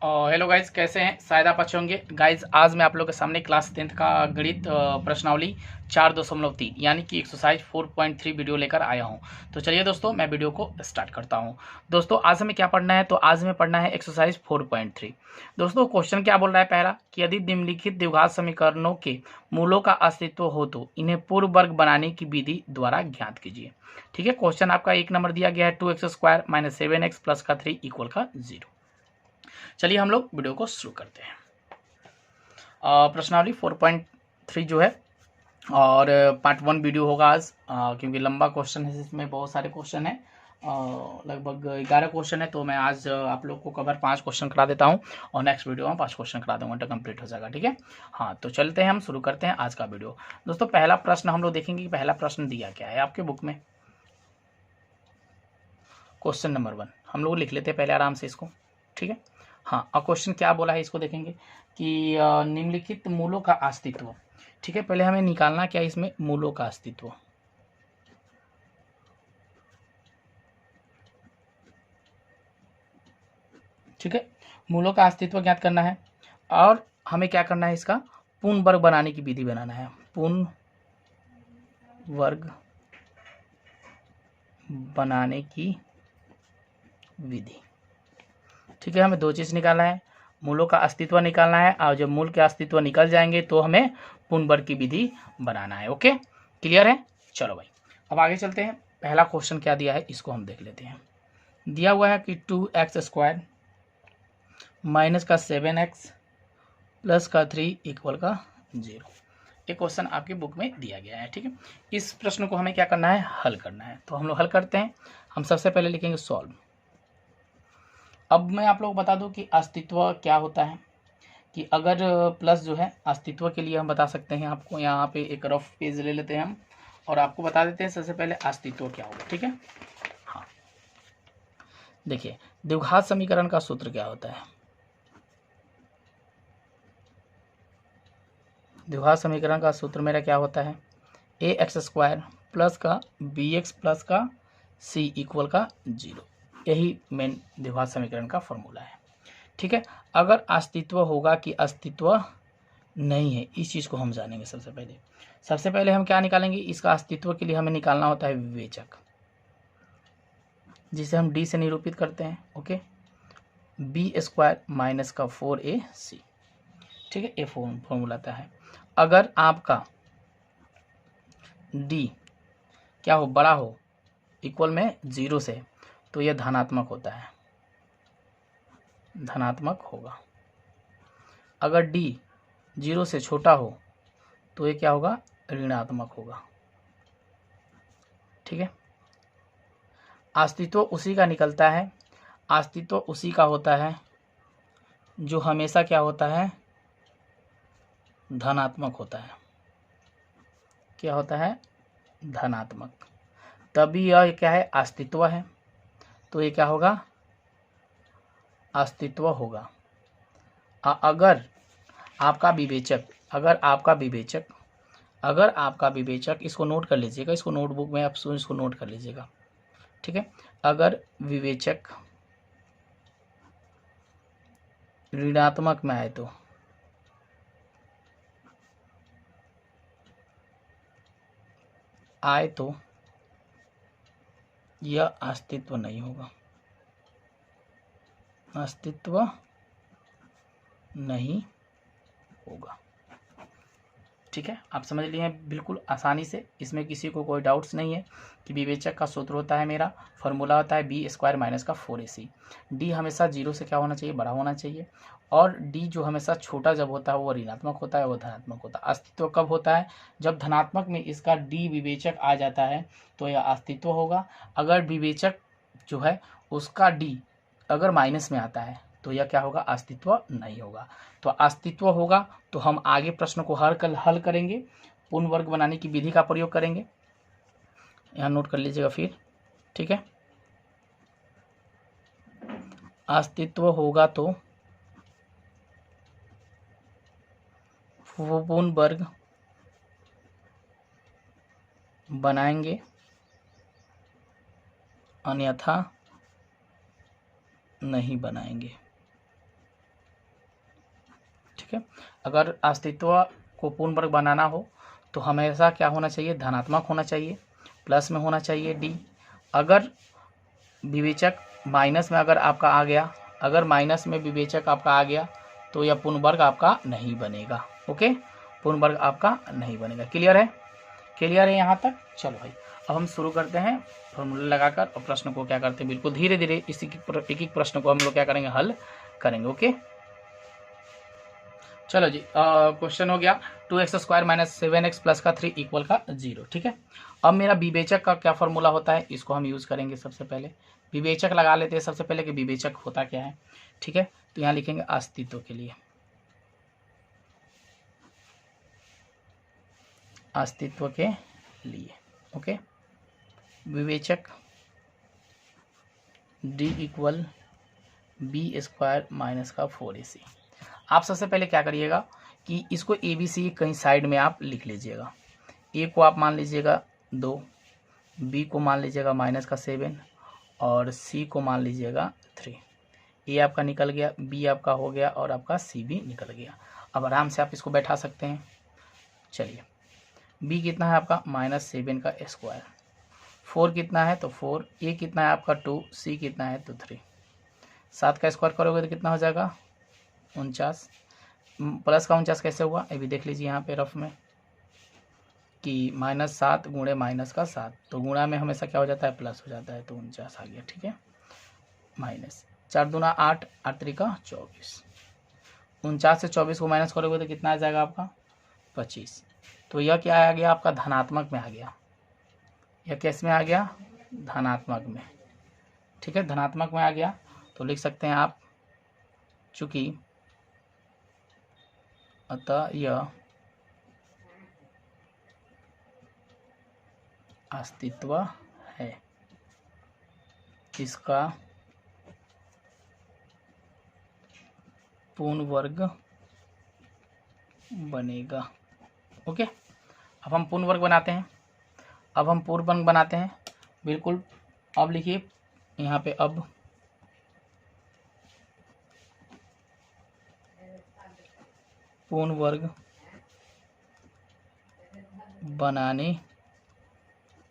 Hello guys, कैसे हैं? शायद आप अच्छे होंगे। गाइज आज मैं आप लोगों के सामने क्लास 10th का गणित प्रश्नावली 4.3 यानी कि एक्सरसाइज 4.3 वीडियो लेकर आया हूं। तो चलिए दोस्तों, मैं वीडियो को स्टार्ट करता हूं। दोस्तों आज हमें क्या पढ़ना है? तो आज हमें पढ़ना है एक्सरसाइज 4.3। दोस्तों क्वेश्चन क्या बोल रहा है? पहला कि यदि निम्नलिखित द्विघात समीकरणों के मूलों का अस्तित्व हो तो इन्हें पूर्ण वर्ग बनाने की विधि द्वारा ज्ञात कीजिए। ठीक है, क्वेश्चन आपका 1 नंबर दिया गया है 2x² - 7x + का 3 = 0। चलिए हम लोग वीडियो को शुरू करते हैं। प्रश्नावली 4.3 जो है और पार्ट 1 वीडियो होगा आज, क्योंकि लंबा क्वेश्चन है, इसमें बहुत सारे क्वेश्चन है, लगभग 11 क्वेश्चन है। तो मैं आज आप लोग को कवर 5 क्वेश्चन करा देता हूं और नेक्स्ट वीडियो में 5 क्वेश्चन करा दूंगा तो कंप्लीट हो जाएगा। ठीक है, हाँ तो चलते हैं, हम शुरू करते हैं आज का वीडियो। दोस्तों पहला प्रश्न हम लोग देखेंगे कि पहला प्रश्न दिया क्या है आपके बुक में। क्वेश्चन नंबर 1 हम लोग लिख लेते हैं पहले आराम से इसको। ठीक है, हाँ, और क्वेश्चन क्या बोला है इसको देखेंगे कि निम्नलिखित मूलों का अस्तित्व। ठीक है, पहले हमें निकालना क्या है इसमें, मूलों का अस्तित्व। ठीक है, मूलों का अस्तित्व ज्ञात करना है और हमें क्या करना है, इसका पूर्ण वर्ग बनाने की विधि बनाना है। पूर्ण वर्ग बनाने की विधि। ठीक है, हमें 2 चीज़ निकालना है, मूलों का अस्तित्व निकालना है और जब मूल के अस्तित्व निकल जाएंगे तो हमें पूर्ण वर्ग की विधि बनाना है। ओके, क्लियर है? चलो भाई अब आगे चलते हैं। पहला क्वेश्चन क्या दिया है इसको हम देख लेते हैं। दिया हुआ है कि 2x² - का 7x + का 3 = 0। ये क्वेश्चन आपकी बुक में दिया गया है। ठीक है, इस प्रश्न को हमें क्या करना है, हल करना है। तो हम लोग हल करते हैं। हम सबसे पहले लिखेंगे सॉल्व। अब मैं आप लोग बता दूं कि अस्तित्व क्या होता है, कि अगर प्लस जो है अस्तित्व के लिए हम बता सकते हैं आपको। यहाँ पे एक रफ पेज ले लेते हैं हम और आपको बता देते हैं सबसे पहले अस्तित्व क्या होगा। ठीक है, हाँ देखिए द्विघात समीकरण का सूत्र क्या होता है। द्विघात समीकरण का सूत्र मेरा क्या होता है, ax² + का bx + का c = 0। यही मेन द्विघात समीकरण का फॉर्मूला है। ठीक है, अगर अस्तित्व होगा कि अस्तित्व नहीं है, इस चीज़ को हम जानेंगे। सबसे पहले हम क्या निकालेंगे, इसका अस्तित्व के लिए हमें निकालना होता है विवेचक, जिसे हम d से निरूपित करते हैं। ओके, b² - का 4ac। ठीक है, ये फॉर्मूला आता है। अगर आपका d क्या हो, बड़ा हो, इक्वल में 0 से, तो यह धनात्मक होता है, धनात्मक होगा। अगर d 0 से छोटा हो तो ये क्या होगा, ऋणात्मक होगा। ठीक है, अस्तित्व उसी का निकलता है, अस्तित्व उसी का होता है जो हमेशा क्या होता है, धनात्मक होता है। क्या होता है, धनात्मक। तभी यह क्या है, अस्तित्व है। तो ये क्या होगा, अस्तित्व होगा। अगर आपका विवेचक, अगर आपका विवेचक, इसको नोट कर लीजिएगा, इसको नोटबुक में आप इसको नोट कर लीजिएगा। ठीक है, अगर विवेचक ऋणात्मक में आए तो यह अस्तित्व नहीं होगा, अस्तित्व नहीं होगा। ठीक है, आप समझ लिए हैं बिल्कुल आसानी से, इसमें किसी को कोई डाउट्स नहीं है कि विवेचक का सूत्र होता है, मेरा फॉर्मूला होता है b² - का 4ac। d हमेशा 0 से क्या होना चाहिए, बड़ा होना चाहिए, और d जो हमेशा छोटा जब होता है वो ऋणात्मक होता है, वो धनात्मक होता है। अस्तित्व कब होता है, जब धनात्मक में इसका d विवेचक आ जाता है तो यह अस्तित्व होगा। अगर विवेचक जो है उसका d अगर माइनस में आता है तो यह क्या होगा, अस्तित्व नहीं होगा। तो अस्तित्व होगा तो हम आगे प्रश्न को हल करेंगे, पूर्ण वर्ग बनाने की विधि का प्रयोग करेंगे। यहाँ नोट कर लीजिएगा फिर। ठीक है, अस्तित्व होगा तो वो पूर्ण वर्ग बनाएंगे, अन्यथा नहीं बनाएंगे। ठीक है। अगर अस्तित्व को पूर्ण वर्ग बनाना हो तो हमेशा क्या होना चाहिए, धनात्मक होना चाहिए, प्लस में होना चाहिए डी। अगर विवेचक माइनस में अगर आपका आ गया, अगर माइनस में विवेचक आपका आ गया तो यह पूर्ण वर्ग आपका नहीं बनेगा। ओके, पूर्ण वर्ग आपका नहीं बनेगा। क्लियर है, क्लियर है यहाँ तक। चलो भाई अब हम शुरू करते हैं फॉर्मूला लगाकर और प्रश्न को क्या करते हैं, बिल्कुल धीरे धीरे इसी एक एक प्रश्न को हम लोग क्या करेंगे, हल करेंगे। ओके चलो जी, क्वेश्चन हो गया 2x² - 7x + का 3 = 0। ठीक है, अब मेरा विवेचक का क्या फॉर्मूला होता है, इसको हम यूज़ करेंगे। सबसे पहले विवेचक लगा लेते हैं सबसे पहले कि विवेचक होता क्या है। ठीक है, तो यहाँ लिखेंगे अस्तित्व के लिए, अस्तित्व के लिए। ओके, विवेचक D = B² - का 4AC। आप सबसे पहले क्या करिएगा कि इसको ABC कहीं साइड में आप लिख लीजिएगा। A को आप मान लीजिएगा 2, B को मान लीजिएगा -7 और C को मान लीजिएगा 3। A आपका निकल गया, B आपका हो गया और आपका C भी निकल गया। अब आराम से आप इसको बैठा सकते हैं। चलिए, B कितना है आपका -7 का स्क्वायर, 4 कितना है तो 4, A कितना है आपका 2, C कितना है तो 3। 7 का स्क्वायर करोगे तो कितना हो जाएगा 49। प्लस का 49 कैसे हुआ, ये भी देख लीजिए यहाँ पे रफ में कि -7 गुणे -7, तो गुणा में हमेशा क्या हो जाता है, प्लस हो जाता है, तो 49 आ गया। ठीक है, -4 दूना 8, 8 3 का 24। 49 से 24 को माइनस करोगे तो कितना आ जाएगा आपका 25। तो यह क्या आ गया आपका, धनात्मक में आ गया। यह किस में आ गया, धनात्मक में। ठीक है, धनात्मक में आ गया तो लिख सकते हैं आप, चूंकि अतः यह अस्तित्व है, इसका पूर्ण वर्ग बनेगा। ओके, अब हम पूर्ण वर्ग बनाते हैं। अब हम पूर्ण वर्ग बनाते हैं बिल्कुल। अब लिखिए यहाँ पे, अब पूर्ण वर्ग बनाने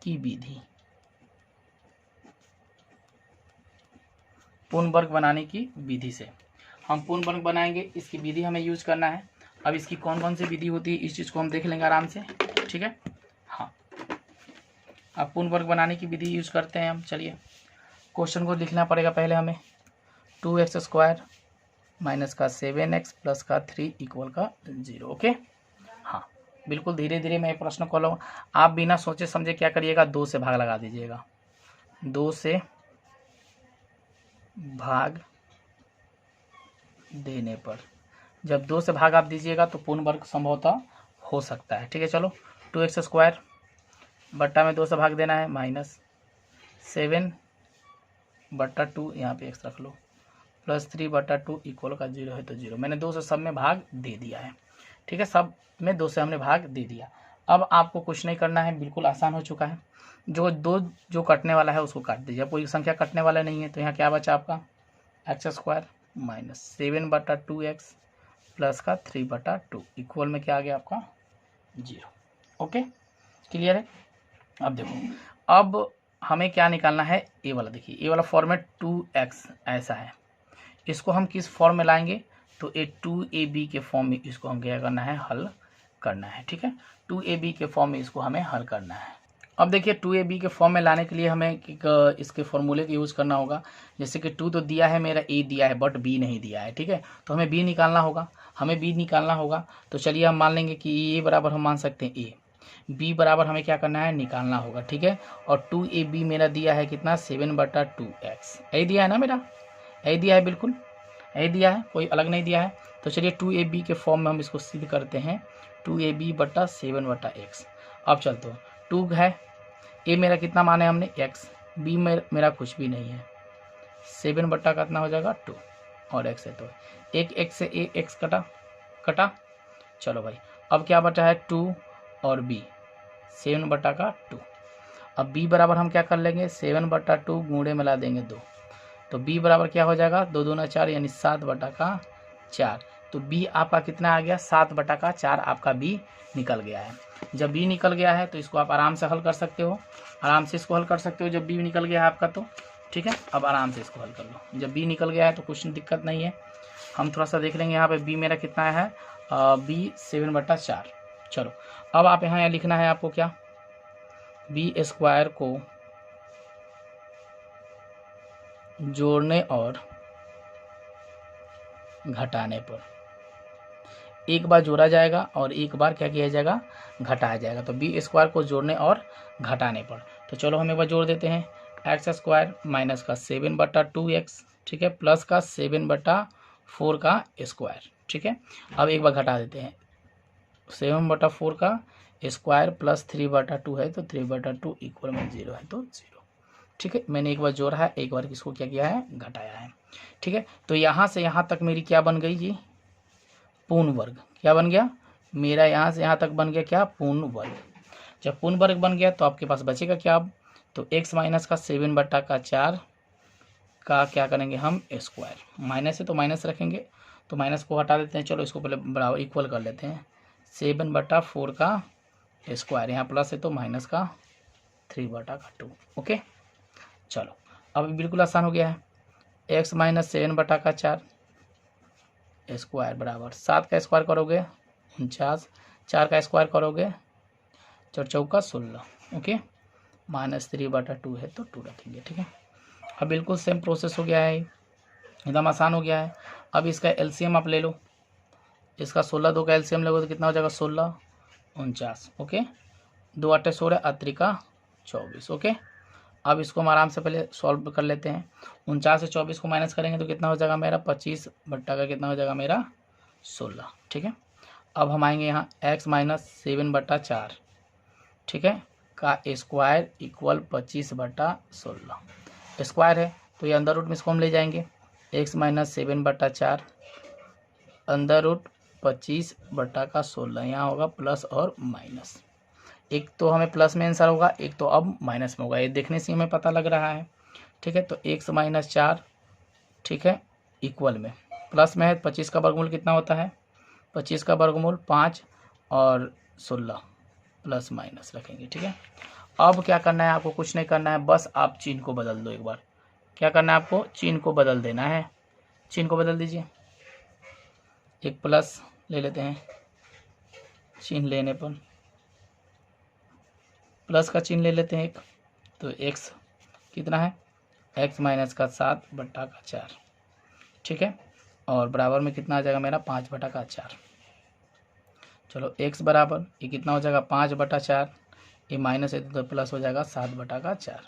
की विधि, पूर्ण वर्ग बनाने की विधि से हम पूर्ण वर्ग बनाएंगे। इसकी विधि हमें यूज करना है। अब इसकी कौन कौन सी विधि होती है इस चीज़ को हम देख लेंगे आराम से। ठीक है, हाँ, अब पूर्ण वर्ग बनाने की विधि यूज करते हैं हम। चलिए, क्वेश्चन को लिखना पड़ेगा पहले हमें। 2x² - 7x + का 3 = 0। ओके, हाँ, बिल्कुल धीरे धीरे मैं प्रश्न को लूँ। आप बिना सोचे समझे क्या करिएगा, 2 से भाग लगा दीजिएगा। 2 से भाग देने पर, जब 2 से भाग आप दीजिएगा तो पूर्ण वर्ग संभवतः हो सकता है। ठीक है, चलो 2x² बट्टा में 2 से भाग देना है, -7/2, यहाँ पे x रख लो, +3/2 = 0 है तो 0। मैंने 2 से सब में भाग दे दिया है। ठीक है, सब में 2 से हमने भाग दे दिया। अब आपको कुछ नहीं करना है, बिल्कुल आसान हो चुका है। जो कटने वाला है उसको काट दीजिए। कोई संख्या कटने वाला नहीं है तो यहाँ क्या बचा आपका, x² -7/2x + का 3/2 इक्वल में क्या आ गया आपका 0। ओके, क्लियर है। अब देखो, अब हमें क्या निकालना है, ए वाला। देखिए, ए वाला फॉर्मेट 2x ऐसा है, इसको हम किस फॉर्म में लाएंगे तो 2ab के फॉर्म में इसको हम क्या करना है, हल करना है। ठीक है, 2ab के फॉर्म में इसको हमें हल करना है। अब देखिए, 2ab के फॉर्म में लाने के लिए हमें इसके फॉर्मूले का यूज़ करना होगा। जैसे कि 2 तो दिया है मेरा, a दिया है बट b नहीं दिया है। ठीक है, तो हमें b निकालना होगा। तो चलिए हम मान लेंगे कि a बराबर हम मान सकते हैं a, b बराबर हमें क्या करना है, निकालना होगा। ठीक है, और 2ab मेरा दिया है कितना, 7/2x। यही दिया है ना मेरा, यही दिया है, बिल्कुल यही दिया है, कोई अलग नहीं दिया है। तो चलिए 2ab के फॉर्म में हम इसको सिद्ध करते हैं, 2ab/7/x। अब चलते हैं, 2 है, a मेरा कितना माने हमने x, b मेरा कुछ भी नहीं है, 7 कितना हो जाएगा 2 और x है तो एक x से एक x कटा। चलो भाई, अब क्या बचा है 2 और b, 7/2। अब b बराबर हम क्या कर लेंगे, 7/2 गुणे मिला देंगे 2, तो b बराबर क्या हो जाएगा, 2 दूना 4 यानी 7/4। तो b आपका कितना आ गया 7/4 आपका b निकल गया है। जब b निकल गया है तो इसको आप आराम से हल कर सकते हो, आराम से इसको हल कर सकते हो जब b निकल गया है आपका तो ठीक है। अब आराम से इसको हल कर लो, जब b निकल गया है तो कुछ दिक्कत नहीं है। हम थोड़ा सा देख लेंगे यहाँ पे b मेरा कितना है b 7/4। चलो अब आप यहाँ लिखना है आपको क्या, b² को जोड़ने और घटाने पर, एक बार जोड़ा जाएगा और एक बार क्या किया जाएगा घटाया जाएगा। तो b² को जोड़ने और घटाने पर, तो चलो हम एक बार जोड़ देते हैं, x² माइनस का 7/2x ठीक है, प्लस का 7/4 का स्क्वायर ठीक है। अब एक बार घटा देते हैं, 7/4 का स्क्वायर प्लस 3/2 है तो 3/2 इक्वल में 0 है तो 0 ठीक है। मैंने एक बार जोड़ा है, एक बार किसको क्या किया है घटाया है ठीक है। तो यहाँ से यहाँ तक मेरी क्या बन गई जी पूर्ण वर्ग, क्या बन गया मेरा यहाँ से यहाँ तक बन गया क्या पूर्ण वर्ग। जब पूर्ण वर्ग बन गया तो आपके पास बचेगा क्या अब, तो x माइनस का 7/4 का क्या करेंगे हम स्क्वायर, माइनस है तो माइनस रखेंगे, तो माइनस को हटा देते हैं। चलो इसको पहले बराबर इक्वल कर लेते हैं, 7/4 का स्क्वायर, यहाँ प्लस है तो माइनस का 3/2 ओके। चलो अब बिल्कुल आसान हो गया है, x माइनस 7/4 स्क्वायर बराबर 7 का स्क्वायर करोगे 49, 4 का स्क्वायर करोगे 4 चौका 16 ओके, माइनस 3/2 है तो 2 रखेंगे ठीक है। अब बिल्कुल सेम प्रोसेस हो गया है, एकदम आसान हो गया है। अब इसका एलसीएम आप ले लो, इसका 16 2 का एलसीएम लोगे तो कितना हो जाएगा 16 49 ओके, 2 8 16 अत्रिका 24 ओके। अब इसको हम आराम से पहले सॉल्व कर लेते हैं, 49 से 24 को माइनस करेंगे तो कितना हो जाएगा मेरा 25 बट्टा का कितना हो जाएगा मेरा 16 ठीक है। अब हम आएंगे यहाँ x माइनस 7/4 ठीक है का स्क्वायर इक्वल 25/16 स्क्वायर है तो ये अंदर रूट में इसको हम ले जाएंगे, x माइनस 7/4 अंदर रूट 25/16 यहाँ होगा प्लस और माइनस, एक तो हमें प्लस में आंसर होगा, एक तो अब माइनस में होगा, ये देखने से हमें पता लग रहा है ठीक है। तो x माइनस 4 ठीक है इक्वल में प्लस में है 25 का वर्गमूल कितना होता है 25 का वर्गमूल 5 और 16 प्लस माइनस रखेंगे ठीक है। अब क्या करना है आपको, कुछ नहीं करना है, बस आप चिन्ह को बदल दो एक बार। क्या करना है आपको, चिन्ह को बदल देना है, चिन्ह को बदल दीजिए, एक प्लस ले लेते हैं, चिन्ह लेने पर प्लस का चिन्ह ले लेते हैं एक, तो x कितना है x माइनस का 7/4 ठीक है, और बराबर में कितना आ जाएगा मेरा 5/4। चलो x बराबर ये कितना हो जाएगा 5/4, ये माइनस है तो प्लस हो जाएगा 7/4,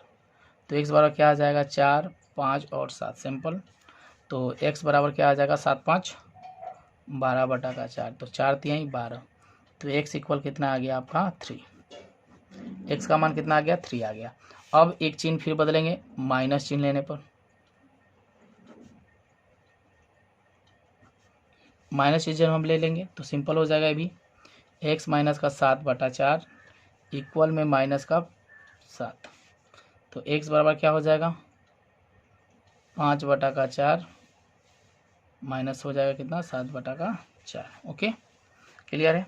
तो x बराबर क्या आ जाएगा 4 5 और 7 सिंपल, तो x बराबर क्या आ जाएगा 7 5 12/4, तो 4 3 12, तो x इक्वल कितना आ गया आपका 3, x का मान कितना आ गया 3 आ गया। अब एक चिन्ह फिर बदलेंगे, माइनस चिन्ह लेने पर, माइनस चिन्ह जब हम ले लेंगे तो सिंपल हो जाएगा, अभी x माइनस का 7/4 इक्वल में माइनस का 7, तो x बराबर क्या हो जाएगा 5/4 माइनस हो जाएगा कितना 7/4 ओके क्लियर है।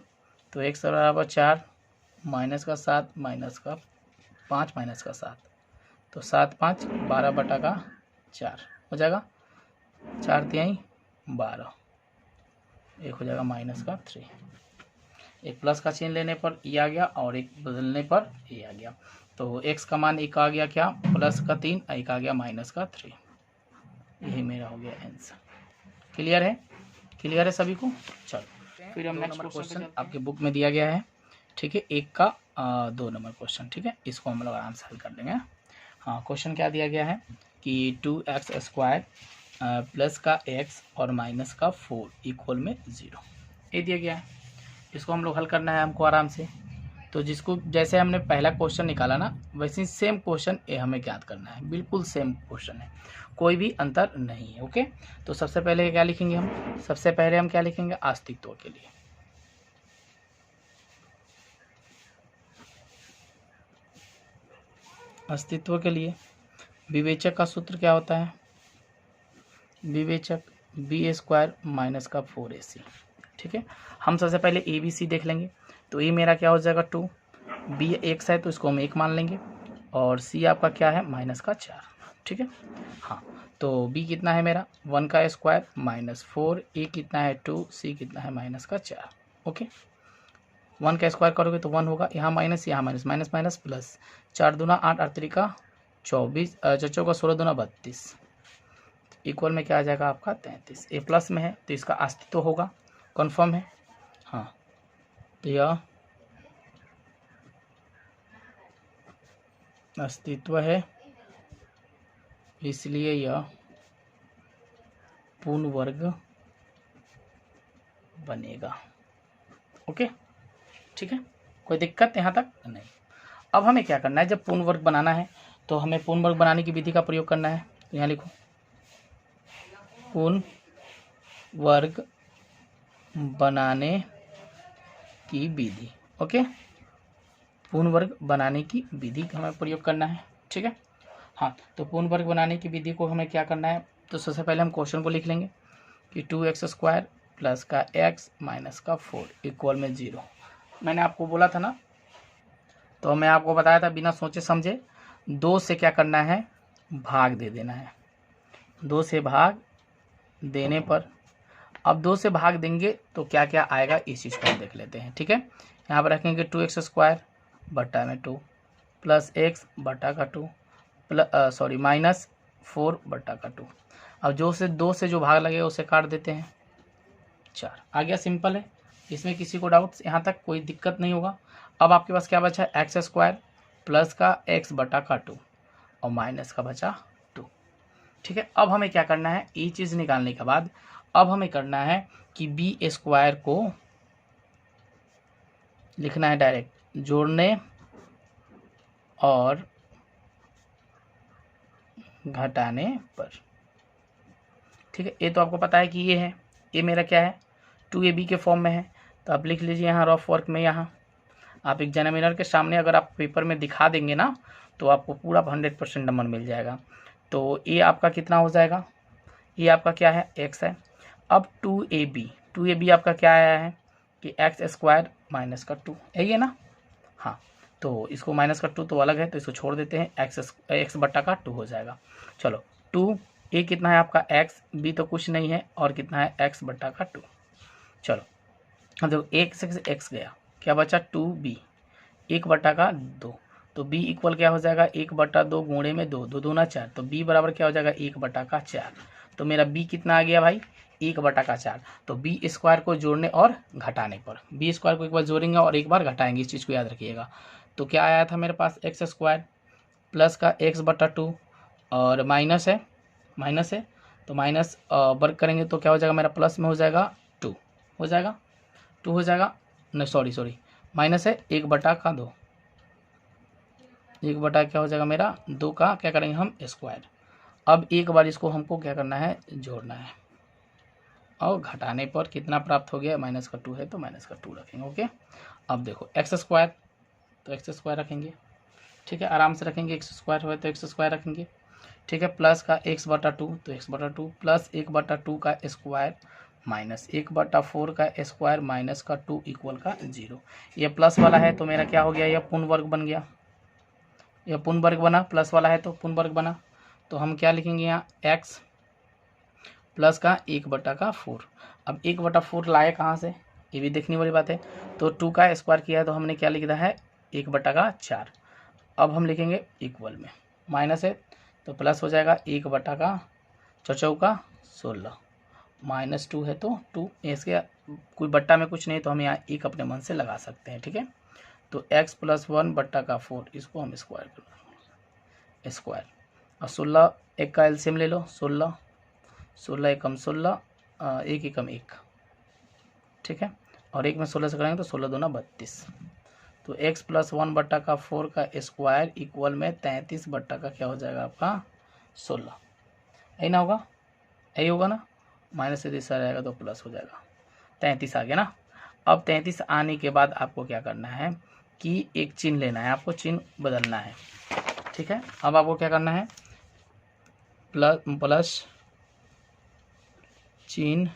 तो x बराबर 4 माइनस का 7 माइनस का 5 माइनस का 7, तो 7 5 12/4 हो जाएगा, 4 3 12, एक हो जाएगा माइनस का 3, एक प्लस का चिन्ह लेने पर ये आ गया और एक बदलने पर ये आ गया, तो x का मान एक आ गया क्या प्लस का 3, एक आ गया माइनस का 3, यही मेरा हो गया आंसर। क्लियर है, क्लियर है सभी को। चलो फिर हम नेक्स्ट क्वेश्चन आपके बुक में दिया गया है ठीक है, 1 का 2 नंबर क्वेश्चन ठीक है, इसको हम लोग आराम से हल कर लेंगे। हाँ क्वेश्चन क्या दिया गया है कि 2x² प्लस का x और माइनस का 4 इक्वल में 0, ये दिया गया है, इसको हम लोग हल करना है हमको आराम से। तो जिसको जैसे हमने पहला क्वेश्चन निकाला ना वैसे सेम क्वेश्चन ये हमें ज्ञात करना है, बिल्कुल सेम क्वेश्चन है, कोई भी अंतर नहीं है ओके। तो सबसे पहले क्या लिखेंगे हम, सबसे पहले हम क्या लिखेंगे अस्तित्व के लिए, अस्तित्व के लिए विवेचक का सूत्र क्या होता है, विवेचक बी स्क्वायर माइनस का 4ac। ठीक है, हम सबसे पहले ए बी सी देख लेंगे। तो ए मेरा क्या हो जाएगा 2, बी एक्स है तो इसको हम 1 मान लेंगे, और सी आपका क्या है माइनस का 4। ठीक है, हाँ, तो बी कितना है मेरा 1 का स्क्वायर माइनस 4, ए कितना है 2, सी कितना है माइनस का 4। ओके, 1 का स्क्वायर करोगे तो 1 होगा, यहाँ माइनस माइनस माइनस प्लस, 4 दूना 8, 8 त्रिका 24, 4 का 16 दूना 32, इक्वल में क्या आ जाएगा आपका 33। ए प्लस में है तो इसका अस्तित्व होगा, कन्फर्म है। हाँ, तो यह अस्तित्व है, इसलिए यह पूर्ण वर्ग बनेगा। ओके, ठीक है, कोई दिक्कत यहाँ तक नहीं। अब हमें क्या करना है, जब पूर्ण वर्ग बनाना है तो हमें पूर्ण वर्ग बनाने की विधि का प्रयोग करना है। तो यहाँ लिखो पूर्ण वर्ग बनाने की विधि। ओके, पूर्ण वर्ग बनाने की विधि का हमें प्रयोग करना है। ठीक है, हाँ, तो पूर्ण वर्ग बनाने की विधि को हमें क्या करना है, तो सबसे पहले हम क्वेश्चन को लिख लेंगे कि 2x स्क्वायर प्लस का x माइनस का 4 इक्वल में 0। मैंने आपको बोला था ना, तो मैं आपको बताया था बिना सोचे समझे 2 से क्या करना है, भाग दे देना है। 2 से भाग देने पर, अब 2 से भाग देंगे तो क्या क्या आएगा इस चीज़ को हम देख लेते हैं। ठीक है, यहाँ पर रखेंगे 2x स्क्वायर बट्टा में 2 प्लस x बट्टा का 2 प्लस माइनस 4 बट्टा का 2। अब जो से 2 से जो भाग लगेगा उसे काट देते हैं, 4 आ गया। सिंपल है, इसमें किसी को डाउट्स, यहाँ तक कोई दिक्कत नहीं होगा। अब आपके पास क्या बचा है, एक्स स्क्वायर प्लस का x बटा का 2 और माइनस का बचा 2। ठीक है, अब हमें क्या करना है, ये चीज़ निकालने के बाद अब हमें करना है कि बी स्क्वायर को लिखना है डायरेक्ट जोड़ने और घटाने पर। ठीक है, ये तो आपको पता है कि ये है, ये मेरा क्या है 2ab के फॉर्म में है। तो आप लिख लीजिए यहाँ रफ वर्क में, यहाँ आप एग्जामिनर के सामने अगर आप पेपर में दिखा देंगे ना तो आपको पूरा 100% नंबर मिल जाएगा। तो ये आपका कितना हो जाएगा, ये आपका क्या है x है। अब 2ab आपका क्या आया है कि एक्स स्क्वायर माइनस का 2 यही है ना। हाँ, तो इसको माइनस का 2 तो अलग है तो इसको छोड़ देते हैं, एक्स बट्टा का 2 हो जाएगा। चलो 2 ए कितना है आपका x, b तो कुछ नहीं है, और कितना है x बट्टा का 2। चलो अब देखो एक से x गया, क्या बचा 2b 1 बट्टा का 2। तो b इक्वल क्या हो जाएगा 1 बट्टा 2 गुणे में 2, 2 दूना 4, तो b बराबर क्या हो जाएगा 1 बट्टा का 4। तो मेरा b कितना आ गया भाई 1 बटा का 4। तो बी स्क्वायर को जोड़ने और घटाने पर, बी स्क्वायर को एक बार जोड़ेंगे और एक बार घटाएंगे, इस चीज़ को याद रखिएगा। तो क्या आया था मेरे पास एक्स स्क्वायर प्लस का x बटा 2 और माइनस है तो माइनस वर्क करेंगे तो क्या हो जाएगा मेरा प्लस में हो जाएगा 2 हो जाएगा, 2 हो जाएगा, नहीं सॉरी माइनस है 1 बटा का 2, 1 बटा क्या हो जाएगा मेरा 2 का क्या करेंगे हम स्क्वायर। अब एक बार इसको हमको क्या करना है जोड़ना है, और घटाने पर कितना प्राप्त हो गया माइनस का 2 है तो माइनस का 2 रखेंगे। ओके, अब देखो एक्स स्क्वायर तो एक्स स्क्वायर रखेंगे, ठीक है, आराम से रखेंगे, एक्स स्क्वायर हो तो एक्स स्क्वायर रखेंगे। ठीक है, प्लस का x बटा 2 तो x बटा 2 प्लस 1 बटा 2 का स्क्वायर माइनस 1 बटा 4 का स्क्वायर माइनस का 2 इक्वल का 0। ये प्लस वाला है तो मेरा क्या हो गया, यह पूर्ण वर्ग बन गया, यह पूर्ण वर्ग बना, प्लस वाला है तो पूर्ण वर्ग बना। तो हम क्या लिखेंगे यहाँ x प्लस का 1 बटा का 4। अब 1 बटा 4 लाए कहाँ से, ये भी देखने वाली बात है। तो 2 का स्क्वायर किया है तो हमने क्या लिख दिया है 1 बटा का 4। अब हम लिखेंगे इक्वल में, माइनस है तो प्लस हो जाएगा 1 बटा का 4 का 16 माइनस 2 है तो 2, इसके कोई बट्टा में कुछ नहीं तो हम यहाँ एक अपने मन से लगा सकते हैं। ठीक है, तो x प्लस 1 बट्टा का 4 इसको हम स्क्वायर कर स्क्वायर, और 16 एक का एलसीएम ले लो, 16 एकम 16 एक एकम 1। ठीक है, और एक में 16 से करेंगे तो 16 दूना 32। तो x प्लस 1 बट्टा का 4 का स्क्वायर इक्वल में 33 बट्टा का क्या हो जाएगा आपका 16। यही ना होगा, यही होगा ना, माइनस से तीसरा रहेगा तो प्लस हो जाएगा, 33 आ गया ना। अब 33 आने के बाद आपको क्या करना है कि एक चिन्ह लेना है, आपको चिन्ह बदलना है। ठीक है, अब आपको क्या करना है प्लस चिन्ह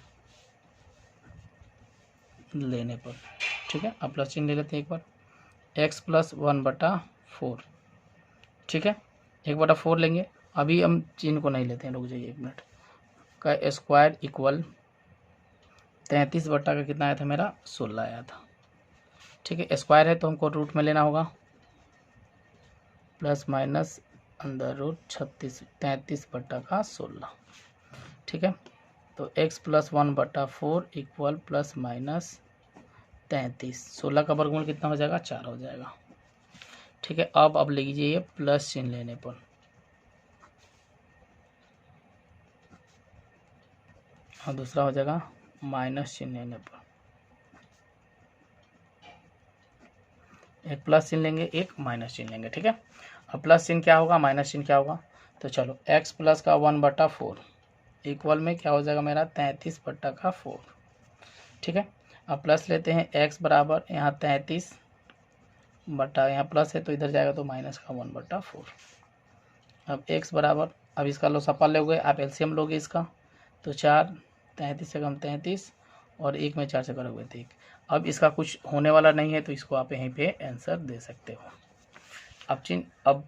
लेने पर, ठीक है। अब प्लस चिन्ह ले लेते हैं एक बार, x प्लस 1/4, ठीक है, 1/4 लेंगे। अभी हम चिन्ह को नहीं लेते हैं, रुक जाइए 1 मिनट, का स्क्वायर इक्वल 33 बट्टा का कितना आया था मेरा 16 आया था, ठीक है। स्क्वायर है तो हमको रूट में लेना होगा, प्लस माइनस अंडर रूट 36, 33 बट्टा का 16, ठीक है। तो x plus 1/4 equal plus minus 33, 16 का वर्गमूल कितना हो जाएगा 4 हो जाएगा, ठीक है। अब लीजिए ये प्लस चिन्ह लेने पर, और दूसरा हो जाएगा माइनस चिन्ह लेने पर, एक प्लस चिन्ह लेंगे एक माइनस चिन्ह लेंगे, ठीक है। अब प्लस चिन्ह क्या होगा माइनस चिन्ह क्या होगा, तो चलो x प्लस का 1/4 इक्वल में क्या हो जाएगा मेरा 33 बट्टा का 4, ठीक है। अब प्लस लेते हैं x बराबर यहाँ 33 बट्टा, यहाँ प्लस है तो इधर जाएगा तो माइनस का 1/4। अब x बराबर, अब इसका लो सपा लोगे आप, एलसीएम लोगे इसका, तो 4, 33 से कम 33 और 1 में 4 से करोगे तो 1। अब इसका कुछ होने वाला नहीं है तो इसको आप यहीं पे आंसर दे सकते हो। अब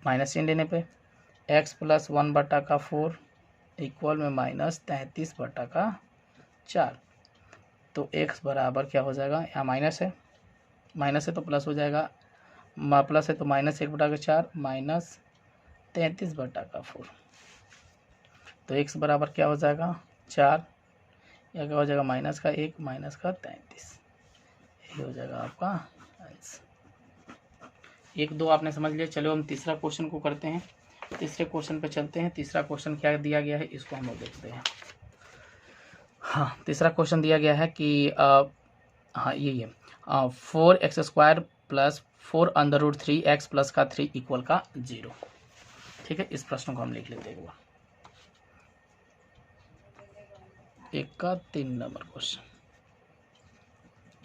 माइनस चिन्ह लेने पे x प्लस 1/4 इक्वल में माइनस 33 बट्टा का 4, तो x बराबर क्या हो जाएगा, यहाँ माइनस है तो प्लस हो जाएगा, प्लस है तो माइनस 1/4 माइनस 33 बट्टा का 4, तो x बराबर क्या हो जाएगा 4, या क्या हो जाएगा माइनस का 1 माइनस का 33, ये हो जाएगा आपका आंसर। 1, 2 आपने समझ लिया। चलो हम तीसरा क्वेश्चन को करते हैं, तीसरे क्वेश्चन पे चलते हैं। तीसरा क्वेश्चन क्या दिया गया है इसको हम लोग देखते हैं। हाँ, तीसरा क्वेश्चन दिया गया है कि हाँ यही है, 4x² प्लस 4√3x प्लस का 3 इक्वल का 0, ठीक है। इस प्रश्न को हम लिख लेते हैं एक बार, 1 का 3 नंबर क्वेश्चन,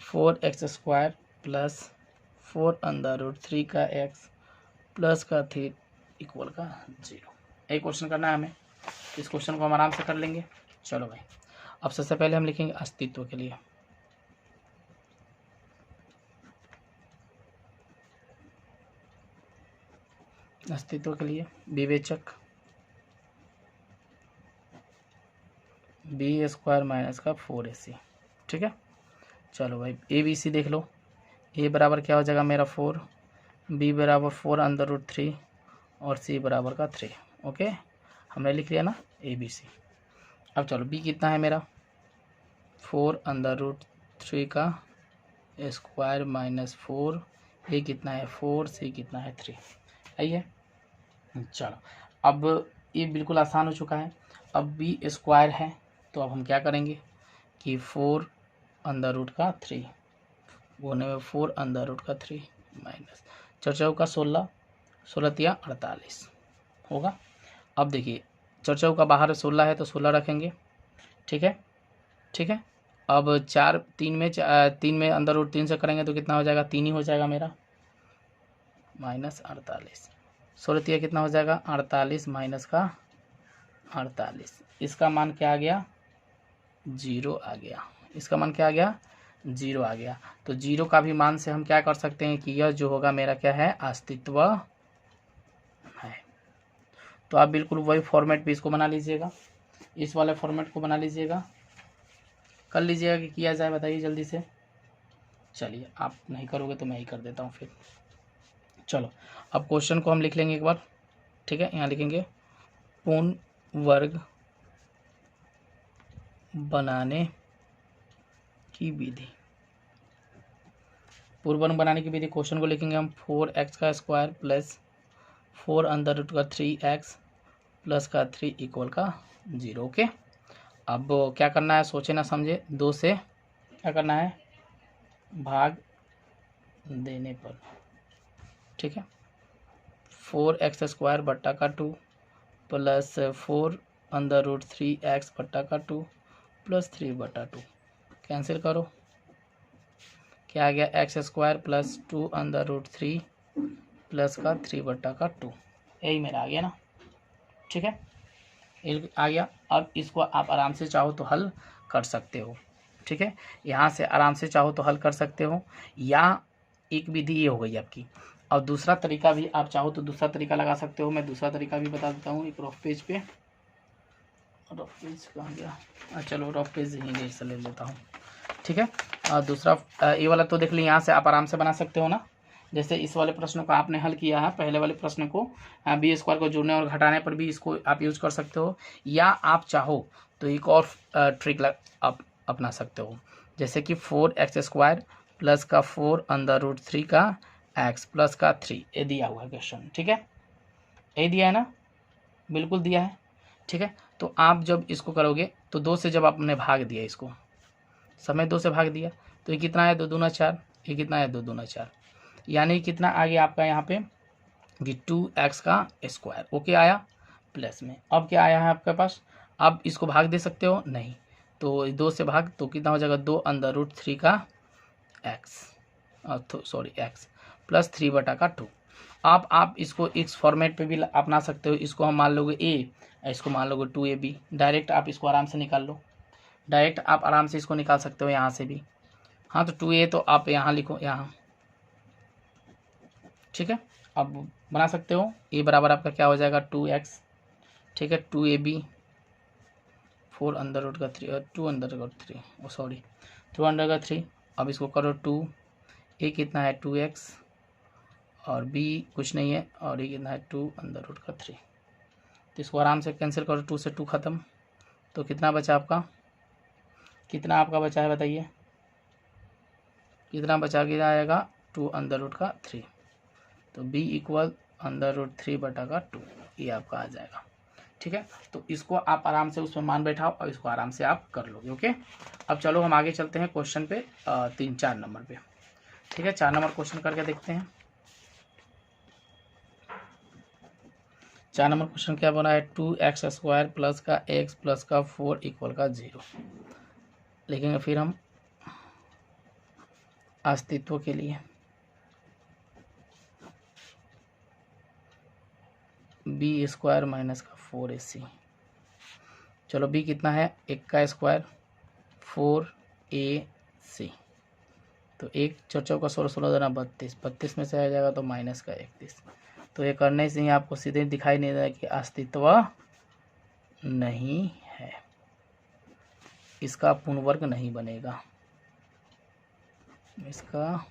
4x² प्लस 4√3 का x प्लस का 3 इक्वल का 0, एक क्वेश्चन करना है हमें। इस क्वेश्चन को हम आराम से कर लेंगे। चलो भाई, अब सबसे पहले हम लिखेंगे अस्तित्व के लिए, अस्तित्व के लिए विवेचक b² माइनस का 4ac, ठीक है। चलो भाई ABC देख लो, a बराबर क्या हो जाएगा मेरा 4, b बराबर 4√3 और c बराबर का 3, ओके हमने लिख लिया ना ABC। अब चलो b कितना है मेरा 4√3 का स्क्वायर माइनस 4, ये कितना है 4, c कितना है 3, आइए। चलो अब ये बिल्कुल आसान हो चुका है। अब b² है तो अब हम क्या करेंगे कि 4√3 गुने में 4√3 माइनस 4 का 16, 16 या 48 होगा। अब देखिए 4 का बाहर 16 है तो 16 रखेंगे, ठीक है, ठीक है। अब 3 में √3 से करेंगे तो कितना हो जाएगा 3 ही हो जाएगा मेरा, माइनस 48, 16 कितना हो जाएगा 48 माइनस का 48, इसका मान क्या आ गया 0 आ गया, इसका मान क्या आ गया 0 आ गया। तो 0 का भी मान से हम क्या कर सकते हैं कि यह जो होगा मेरा क्या है अस्तित्व है। तो आप बिल्कुल वही फॉर्मेट पे इसको बना लीजिएगा, इस वाले फॉर्मेट को बना लीजिएगा, कर लीजिएगा कि किया जाए बताइए जल्दी से। चलिए आप नहीं करोगे तो मैं ही कर देता हूँ फिर। चलो अब क्वेश्चन को हम लिख लेंगे एक बार, ठीक है। यहाँ लिखेंगे पूर्ण वर्ग बनाने की विधि, पूर्ण वर्ग बनाने की विधि। क्वेश्चन को लिखेंगे हम 4x² प्लस 4√3x प्लस का 3 इक्वल का 0, ओके। अब क्या करना है सोचे ना समझे, 2 से क्या करना है भाग देने पर, ठीक है। 4x² बट्टा का 2 प्लस 4√3x बट्टा का 2 प्लस 3/2 कैंसिल करो, क्या आ गया x² प्लस 2√3 प्लस का 3/2, यही मेरा आ गया ना, ठीक है, आ गया। अब इसको आप आराम से चाहो तो हल कर सकते हो। ठीक है, यहाँ से आराम से चाहो तो हल कर सकते हो, या एक विधि ये हो गई आपकी। और दूसरा तरीका भी आप चाहो तो दूसरा तरीका लगा सकते हो। मैं दूसरा तरीका भी बता देता हूँ। एक रफ पेज पे, रफ पेज कहाँ गया, चलो रफ पेज ही से ले लेता हूँ। ठीक है, और दूसरा ये वाला तो देख ली, यहाँ से आप आराम से बना सकते हो ना। जैसे इस वाले प्रश्न को आपने हल किया है, पहले वाले प्रश्न को बी स्क्वायर को जोड़ने और घटाने पर भी इसको आप यूज कर सकते हो, या आप चाहो तो एक और ट्रिक आप अपना सकते हो। जैसे कि 4x² प्लस का 4√3 का x प्लस का 3, ये दिया हुआ है क्वेश्चन। ठीक है, ये दिया है ना, बिल्कुल दिया है। ठीक है, तो आप जब इसको करोगे तो 2 से जब आपने भाग दिया, इसको समय 2 से भाग दिया, तो ये कितना है 2 दूना 4, ये कितना है 2 दूना 4, यानी कितना आ गया आपका यहाँ पे कि 2x का स्क्वायर। ओके आया प्लस में। अब क्या आया है आपके पास, अब इसको भाग दे सकते हो नहीं, तो 2 से भाग तो कितना हो जाएगा 2√3 का x प्लस 3/2। अब आप इसको इस फॉर्मेट पे भी अपना सकते हो। इसको हम मान लोगे a, इसको मान लोगे 2ab। डायरेक्ट आप इसको आराम से निकाल लो, डायरेक्ट आप आराम से इसको निकाल सकते हो यहाँ से भी। हाँ, तो 2a तो आप यहाँ लिखो यहाँ। ठीक है, अब बना सकते हो। a बराबर आपका क्या हो जाएगा 2x। ठीक है, 2ab 4√3 और 2√3 अब इसको करो 2, a कितना है 2x और b कुछ नहीं है, और ये कितना है 2√3। तो इसको आराम से कैंसिल करो, 2 से 2 ख़त्म, तो कितना बचा आपका, कितना आपका बचा है बताइए, कितना बचा के आएगा 2√3। तो b इक्वल √3/2, ये आपका आ जाएगा। ठीक है, तो इसको आप आराम से उसमें मान बैठाओ और इसको आराम से आप कर लोगे। ओके, अब चलो हम आगे चलते हैं क्वेश्चन पे 4 नंबर पे। ठीक है, 4 नंबर क्वेश्चन करके देखते हैं। 4 नंबर क्वेश्चन क्या बना है, 2x² प्लस का x प्लस का 4 इक्वल का 0 लिखेंगे। फिर हम अस्तित्व के लिए b² माइनस का 4ac। चलो b कितना है, 1 का स्क्वायर 4ac, तो 1 4 का 16 16 दूना 32, 32 में से आ जाएगा तो माइनस का 31। तो ये करने से ही आपको सीधे दिखाई नहीं देगा कि अस्तित्व नहीं है, इसका पूर्ण नहीं बनेगा, इसका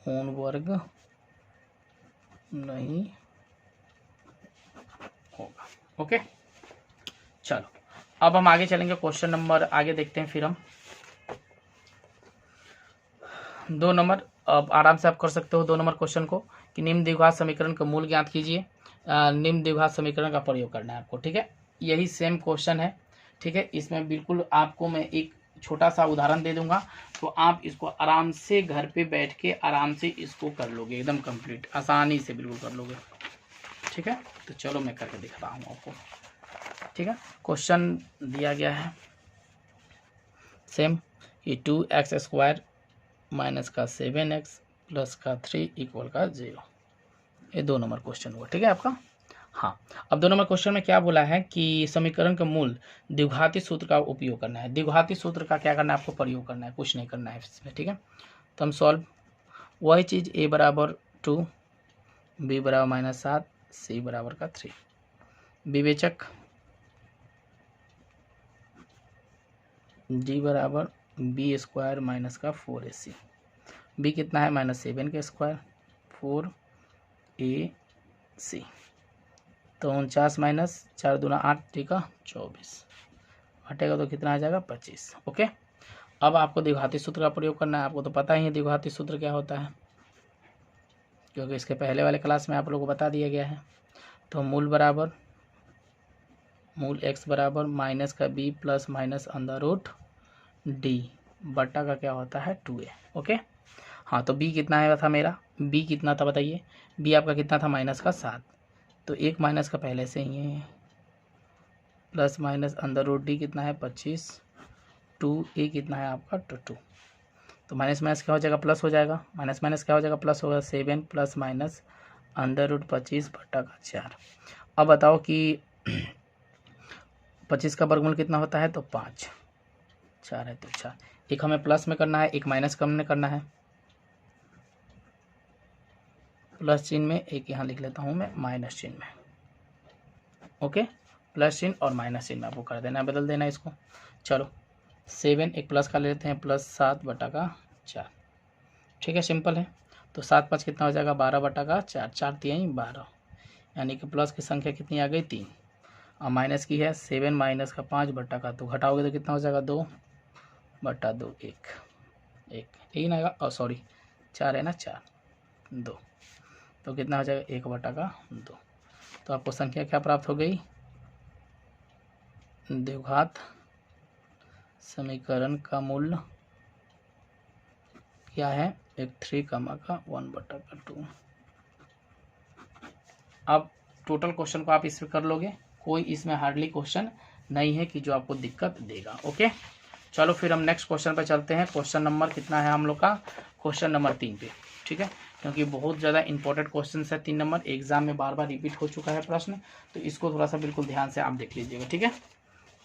पूर्ण नहीं होगा। ओके, चलो अब हम आगे चलेंगे, क्वेश्चन नंबर आगे देखते हैं। फिर हम 2 नंबर अब आराम से आप कर सकते हो 2 नंबर क्वेश्चन को, कि निम्न द्विघात समीकरण का मूल ज्ञात कीजिए। निम्न द्विघात समीकरण का प्रयोग करना है आपको। ठीक है, यही सेम क्वेश्चन है। ठीक है, इसमें बिल्कुल आपको मैं एक छोटा सा उदाहरण दे दूंगा, तो आप इसको आराम से घर पे बैठ के आराम से इसको कर लोगे, एकदम कंप्लीट आसानी से बिल्कुल कर लोगे। ठीक है, तो चलो मैं करके दिखा रहा हूँ आपको। ठीक है, क्वेश्चन दिया गया है सेम, ये 2x² माइनस का 7x प्लस का 3 इक्वल का 0, ये 2 नंबर क्वेश्चन हुआ। ठीक है आपका। हाँ, अब 2 नंबर क्वेश्चन में क्या बोला है कि समीकरण का मूल द्विघाती सूत्र का उपयोग करना है। द्विघाती सूत्र का क्या करना है आपको, प्रयोग करना है, कुछ नहीं करना है इसमें। ठीक है, तो हम सॉल्व, वही चीज़ a बराबर 2, b बराबर -7, c बराबर का 3, विवेचक d बराबर b² माइनस का 4ac, b कितना है -7 का स्क्वायर 4ac, तो 49 माइनस 4 दूना 8, ठीक है 24, हटेगा तो कितना आ जाएगा 25। ओके, अब आपको द्विघाती सूत्र का प्रयोग करना है। आपको तो पता ही है द्विघाती सूत्र क्या होता है, क्योंकि इसके पहले वाले क्लास में आप लोगों को बता दिया गया है। तो मूल x बराबर माइनस का b प्लस माइनस √d बट्टा का क्या होता है 2a। ओके, हाँ, तो b कितना है था मेरा, b कितना था बताइए, b आपका कितना था -7, तो 1 माइनस का पहले से ही है, प्लस माइनस √d कितना है 25, 2a कितना है आपका 2, तो माइनस माइनस क्या हो जाएगा प्लस हो जाएगा, माइनस माइनस क्या हो जाएगा प्लस होगा, 7 प्लस माइनस √25 बट्टा का 4। अब बताओ कि 25 का वर्गमूल कितना होता है, तो 5, 4 है तो 4, एक हमें प्लस में करना है, एक माइनस कम में करना है, प्लस चिन्ह में, एक यहाँ लिख लेता हूँ मैं माइनस चिन्ह में। ओके, प्लस चिन्ह और माइनस चिन्ह में आपको कर देना है, बदल देना है इसको। चलो 7 एक प्लस का ले लेते हैं, प्लस 7/4, ठीक है, सिंपल है। तो 7 5 कितना हो जाएगा, 12/4, 4 3 12, यानी कि प्लस की संख्या कितनी आ गई, 3, और माइनस की है 7 माइनस का 5/2, घटाओगे तो कितना हो जाएगा, 2/2, 1 1 आएगा, और सॉरी 4 है ना, 4 2, तो कितना हो जाएगा, 1/2। तो आपको संख्या क्या प्राप्त हो गई, द्विघात समीकरण का मूल्य क्या है, एक 3 का 1/2। अब टोटल क्वेश्चन को आप इसमें कर लोगे, कोई इसमें हार्डली क्वेश्चन नहीं है कि जो आपको दिक्कत देगा। ओके, चलो फिर हम नेक्स्ट क्वेश्चन पे चलते हैं। क्वेश्चन नंबर कितना है हम लोग का, क्वेश्चन नंबर 3 पे, ठीक है, क्योंकि बहुत ज़्यादा इंपॉर्टेंट क्वेश्चन है 3 नंबर, एग्जाम में बार बार रिपीट हो चुका है प्रश्न, तो इसको थोड़ा सा बिल्कुल ध्यान से आप देख लीजिएगा, ठीक है।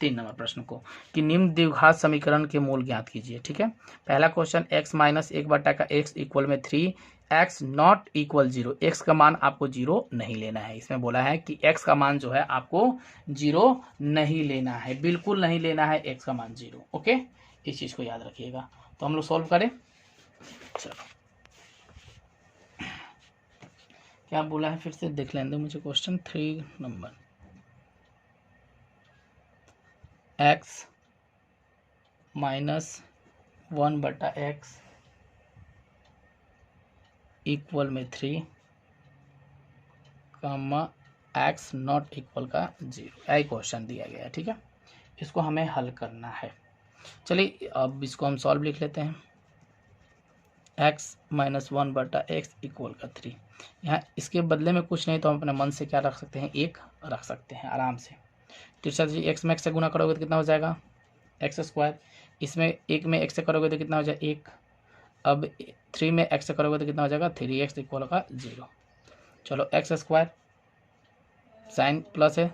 3 नंबर प्रश्न को कि निम्न द्विघात समीकरण के मूल ज्ञात कीजिए, ठीक है। पहला question x minus 1/x equal में 3, x नॉट इक्वल 0, x का मान आपको 0 नहीं लेना है। इसमें बोला है कि x का मान जो है आपको 0 नहीं लेना है, बिल्कुल नहीं लेना है x का मान 0। ओके, इस चीज़ को याद रखिएगा। तो हम लोग सॉल्व करें, चलो क्या बोला है फिर से देख लें दो मुझे। Question 3 number, x minus 1/x equal में 3, x नॉट इक्वल का 0, यही क्वेश्चन दिया गया है, ठीक है। इसको हमें हल करना है। चलिए अब इसको हम सॉल्व लिख लेते हैं। x माइनस 1/x इक्वल का 3, यहाँ इसके बदले में कुछ नहीं तो हम अपने मन से क्या रख सकते हैं, 1 रख सकते हैं आराम से। टीचर जी x में x से गुना करोगे तो कितना हो जाएगा, x², इसमें 1 में x से करोगे तो कितना हो जाएगा, 1, अब 3 में x से करोगे तो कितना हो जाएगा, 3x इक्वल का 0। चलो x² साइन प्लस है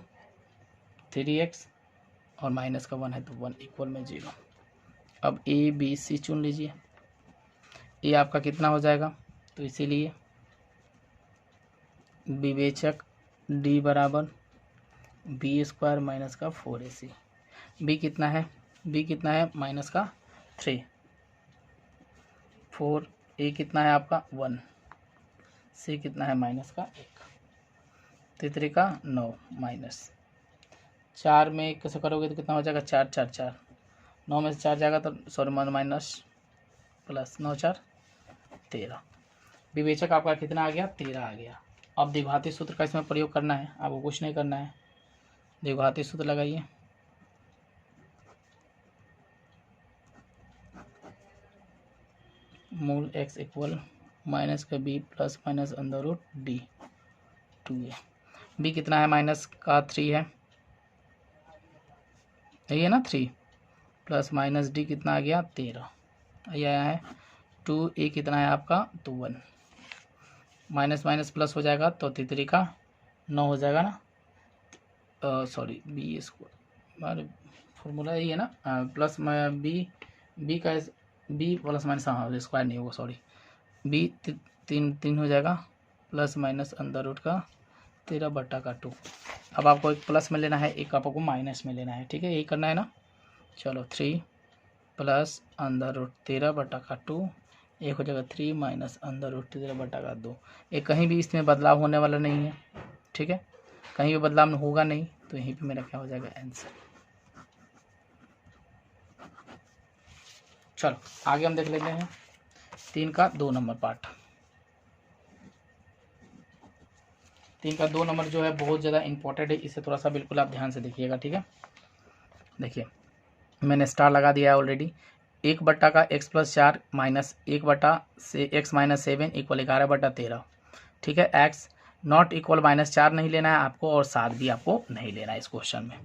3x और माइनस का 1 है तो 1 इक्वल में 0। अब a b c चुन लीजिए, ये आपका कितना हो जाएगा, तो इसीलिए विवेचक d बराबर b² माइनस का 4ac, b कितना है, b कितना है माइनस का 3, 4, a कितना है आपका 1, c कितना है माइनस का 1, 3 का 9 माइनस 4 में कैसे करोगे तो कितना हो जाएगा, 4 4 4, 9 में से 4 जाएगा तो सॉरी माइनस प्लस 9 4 13, विवेचक आपका कितना आ गया, 13 आ गया। अब द्विघाती सूत्र का इसमें प्रयोग करना है, आपको कुछ नहीं करना है, द्विघाती सूत्र लगाइए, मूल x इक्वल माइनस का b plus minus under root d 2a, b कितना है माइनस का 3 है, यही है ना 3, प्लस माइनस d कितना आ गया 13, ये आया है 2a कितना है आपका तो 1, माइनस माइनस प्लस हो जाएगा तो 3 का 9 हो जाएगा ना, सॉरी b² फॉर्मूला यही है ना, प्लस b का b प्लस माइनस, हाँ स्क्वायर नहीं होगा सॉरी, b 3 हो जाएगा प्लस माइनस अंडर रूट का 13/2। अब आपको एक प्लस में लेना है, एक आपको माइनस में लेना है, ठीक है, यही करना है ना। चलो 3 प्लस अंडर रूट 13/2, एक हो जाएगा 3 माइनस अंडर रूट 13/2। ये कहीं भी इसमें बदलाव होने वाला नहीं है, ठीक है, कहीं भी बदलाव होगा नहीं, तो यहीं पे मेरा क्या हो जाएगा आंसर। चलो आगे हम देख लेते हैं 3 का 2 नंबर पार्ट। 3 का 2 नंबर जो है बहुत ज़्यादा इंपॉर्टेंट है, इसे थोड़ा सा बिल्कुल आप ध्यान से देखिएगा, ठीक है। देखिए मैंने स्टार लगा दिया है ऑलरेडी, 1 का x प्लस 4 माइनस 1 से x माइनस 7 इक्वल 11/13, ठीक है। x नॉट इक्वल -4 नहीं लेना है आपको, और 7 भी आपको नहीं लेना है इस क्वेश्चन में।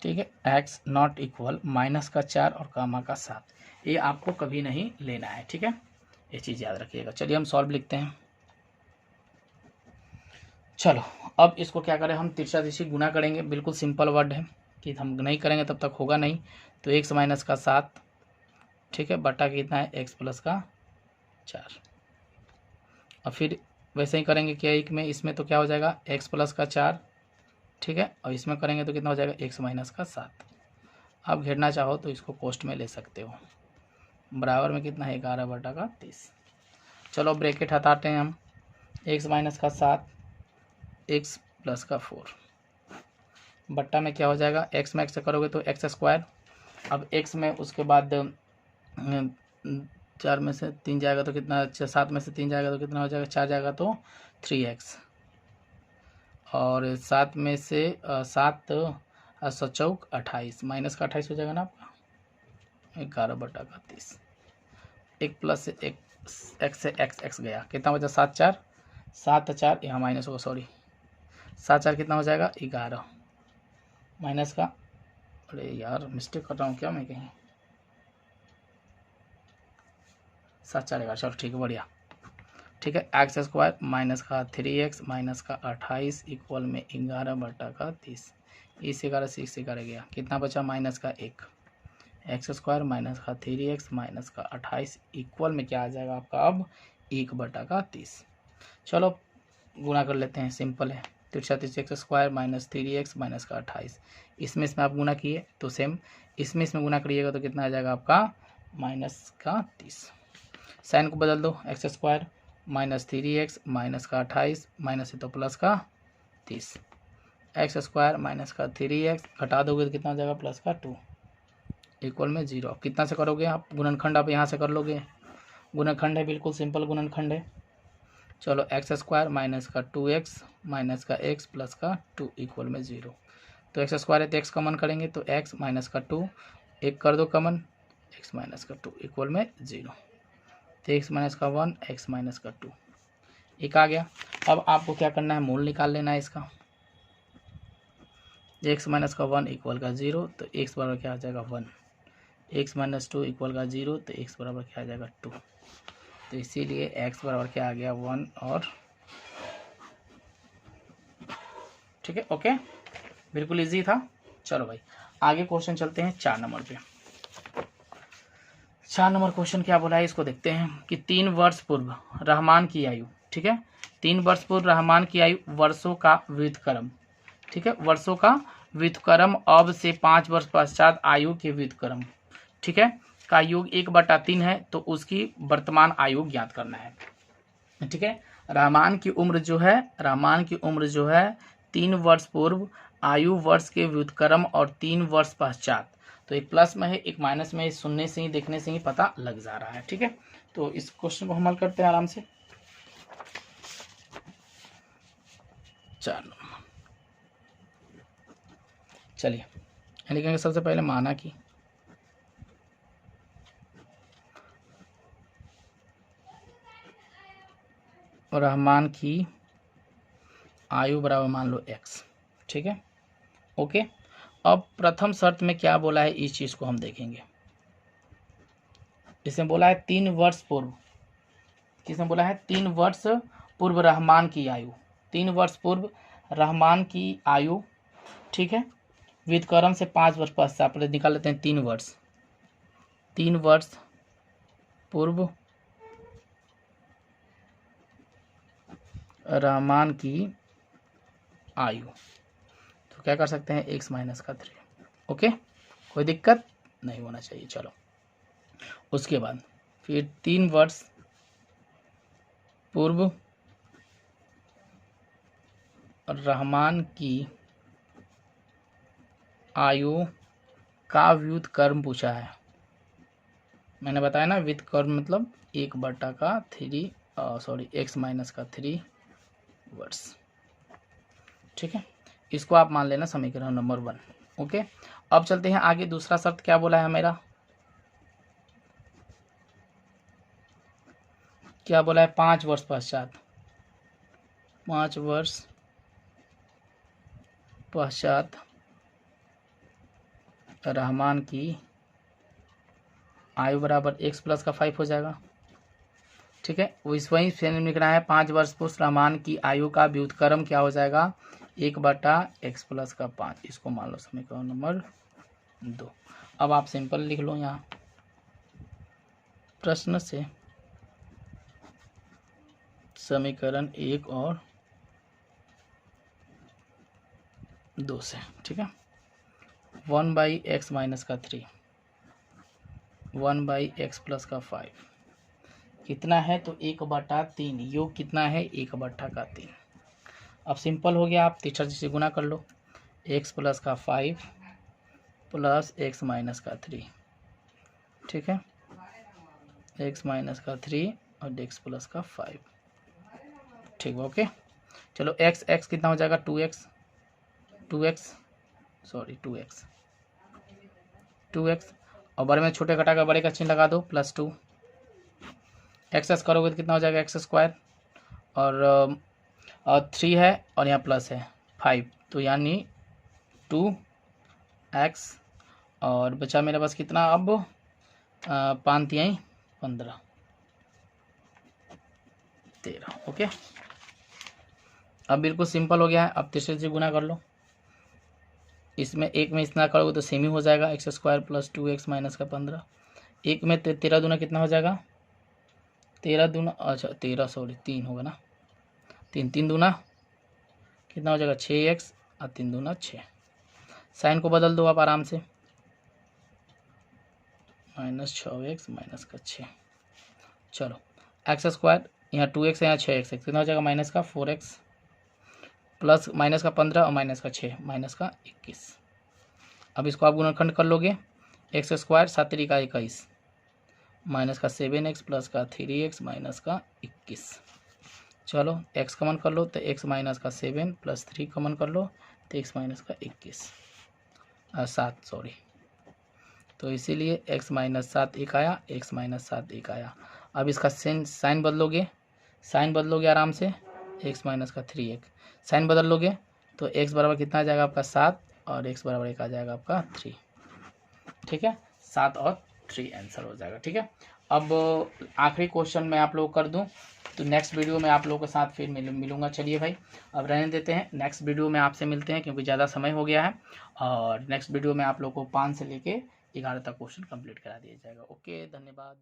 ठीक है, x नॉट इक्वल माइनस का 4 और कामा का 7, ये आपको कभी नहीं लेना है, ठीक है, ये चीज़ याद रखिएगा। चलिए हम सॉल्व लिखते हैं। चलो अब इसको क्या करें, हम तिरछा तिरछी गुना करेंगे। बिल्कुल सिंपल वर्ड है कि हम नहीं करेंगे तब तक होगा नहीं। तो x माइनस का 7, ठीक है, बटा कितना है x प्लस का 4। और फिर वैसे ही करेंगे क्या एक में, इसमें तो क्या हो जाएगा x प्लस का 4, ठीक है, और इसमें करेंगे तो कितना हो जाएगा x माइनस का 7। आप घेरना चाहो तो इसको कोष्ट में ले सकते हो। बराबर में कितना है 11 बटा का 30। चलो ब्रैकेट हटाते हैं हम। x माइनस का 7 x प्लस का 4 बट्टा में क्या हो जाएगा, x में x से करोगे तो x स्क्वायर। अब x में उसके बाद 4 में से 3 जाएगा तो कितना, 7 में से 3 जाएगा तो कितना हो जाएगा, 4 जाएगा तो 3x। और 7 में से 7 7 28 माइनस का 28 हो जाएगा ना आपका 11 बटा का 30। एक प्लस से एक x से x गया, कितना बचा 7 4 यहाँ माइनस होगा, सॉरी 7 4 कितना हो जाएगा 11 माइनस का, अरे यार मिस्टेक कर रहा हूँ क्या मैं कहीं, 7 4 11, चलो ठीक है बढ़िया, ठीक है। x स्क्वायर माइनस का 3x माइनस का 28 इक्वल में 11 बटा का 30। इस 11 से 11 गया, कितना बचा माइनस का 1। एक्स स्क्वायर माइनस का 3x माइनस का 28 इक्वल में क्या आ जाएगा आपका अब 1 बटा का 30। चलो गुना कर लेते हैं, सिंपल है। तिरछा तिरछा x square minus 3x minus का 28, इसमें आप गुना किए तो सेम इसमें गुना करिएगा तो कितना आ जाएगा आपका माइनस का 30। साइन को बदल दो, x square minus 3x minus का 28 माइनस है तो प्लस का 30, एक्स स्क्वायर माइनस का 3x घटा दोगे तो कितना आ जाएगा प्लस का 2 इक्वल में 0। कितना से करोगे आप गुणनखंड, आप यहाँ से कर लोगे, गुणनखंड है बिल्कुल सिंपल गुणनखंड है। चलो एक्स स्क्वायर माइनस का 2x माइनस का x प्लस का 2 इक्वल में 0। तो एक्स स्क्वायर है तो x कॉमन करेंगे तो x माइनस का 2 एक कर दो कॉमन, x माइनस का 2 इक्वल में 0। तो x माइनस का 1 x माइनस का 2 एक आ गया। अब आपको क्या करना है, मूल निकाल लेना है इसका। x माइनस का 1 इक्वल का 0 तो x बराबर क्या आ जाएगा 1, x माइनस 2 इक्वल का 0 तो x बराबर क्या आ जाएगा 2। तो इसीलिए x बराबर क्या आ गया 1 और ठीक है, ओके बिल्कुल इजी था। चलो भाई आगे क्वेश्चन चलते हैं 4 नंबर पे। 4 नंबर क्वेश्चन क्या बोला है इसको देखते हैं कि 3 वर्ष पूर्व रहमान की आयु, ठीक है, 3 वर्ष पूर्व रहमान की आयु वर्षों का व्युत्क्रम, ठीक है, वर्षों का व्युत्क्रम अब से 5 वर्ष पश्चात आयु के व्युत्क्रम, ठीक है, का योग 1/3 है तो उसकी वर्तमान आयु ज्ञात करना है, ठीक है। रहमान की उम्र जो है 3 वर्ष पूर्व आयु वर्ष के व्युत्क्रम और 3 वर्ष पश्चात, तो एक प्लस में है एक माइनस में है, सुनने से ही देखने से ही पता लग जा रहा है, ठीक है। तो इस क्वेश्चन को हम हल करते हैं आराम से। 4 नंबर चलिए लिखेंगे सबसे पहले माना कि रहमान की आयु बराबर मान लो x, ठीक है, ओके। अब प्रथम शर्त में क्या बोला है इस चीज को हम देखेंगे। इसमें बोला है 3 वर्ष पूर्व, किसने बोला है 3 वर्ष पूर्व रहमान की आयु, 3 वर्ष पूर्व रहमान की आयु, ठीक है, व्युत्क्रम से 5 वर्ष पश्चात निकाल लेते हैं 3 वर्ष, 3 वर्ष पूर्व रहमान की आयु, तो क्या कर सकते हैं x माइनस का 3, ओके, कोई दिक्कत नहीं होना चाहिए। चलो उसके बाद फिर 3 वर्ष पूर्व रहमान की आयु का व्युत्क्रम पूछा है। मैंने बताया ना व्युत्क्रम मतलब 1/3 x माइनस का 3 वर्ष, ठीक है, इसको आप मान लेना समीकरण नंबर 1, ओके। अब चलते हैं आगे, दूसरा शर्त क्या बोला है मेरा, क्या बोला है 5 वर्ष पश्चात, 5 वर्ष पश्चात रहमान की आयु बराबर x प्लस का 5 हो जाएगा, ठीक है, वही सेम लिखना है। 5 वर्ष पुरुष रहमान की आयु का व्युत्क्रम क्या हो जाएगा, 1/x प्लस का 5। इसको मान लो समीकरण नंबर 2। अब आप सिंपल लिख लो यहाँ प्रश्न से समीकरण 1 और 2 से, ठीक है। 1/x माइनस का 3, 1/x प्लस का 5 कितना है, तो 1/3। योग कितना है, 1/3। अब सिंपल हो गया, आप टीचर से गुना कर लो। x प्लस का 5 प्लस x माइनस का 3, ठीक है, x माइनस का 3 और x प्लस का 5, ठीक है, ओके। चलो x कितना हो जाएगा, 2x, 2x और बड़े में छोटे घटा कर बड़े का चिन्ह लगा दो, +2। एक्स करोगे तो कितना हो जाएगा, x² और 3 है और यहाँ प्लस है 5, तो यानी 2x और बचा मेरे पास कितना अब 5 × 15, 13, ओके। अब बिल्कुल सिंपल हो गया है। अब तीसरे से गुना कर लो। इसमें एक में इतना करोगे तो सेम ही हो जाएगा, x² + 2x माइनस का 15। एक में 13 दूना कितना हो जाएगा, 13 दूना, अच्छा 13 सॉरी 3 होगा ना, 3 दूना कितना हो जाएगा 6x और 3 दूना 6। साइन को बदल दो आप आराम से, -6x माइनस का 6। चलो x² यहाँ 2x है, यहाँ 6x, कितना हो जाएगा माइनस का 4x प्लस माइनस का 15 और माइनस का 6, माइनस का 21। अब इसको आप गुणनखंड कर लोगे, x² 7 × 21 माइनस का 7x प्लस का 3x माइनस का 21। चलो x कमन कर लो तो x माइनस का 7 प्लस 3 कमन कर लो तो x माइनस का 7 सॉरी, तो इसीलिए x माइनस 7 1 आया, x माइनस 7 1 आया। अब इसका साइन बदलोगे, आराम से, x माइनस का 3x साइन बदल लोगे तो x बराबर कितना आ जाएगा आपका 7 और x बराबर 1 आ जाएगा आपका 3, ठीक है, 7 और 3 आंसर हो जाएगा, ठीक है। अब आखिरी क्वेश्चन मैं आप लोग कर दूं तो नेक्स्ट वीडियो में आप लोगों के साथ फिर मिलूंगा। चलिए भाई अब रहने देते हैं, नेक्स्ट वीडियो में आपसे मिलते हैं क्योंकि ज़्यादा समय हो गया है, और नेक्स्ट वीडियो में आप लोग को 5 से लेके 11 तक क्वेश्चन कंप्लीट करा दिया जाएगा। ओके, धन्यवाद।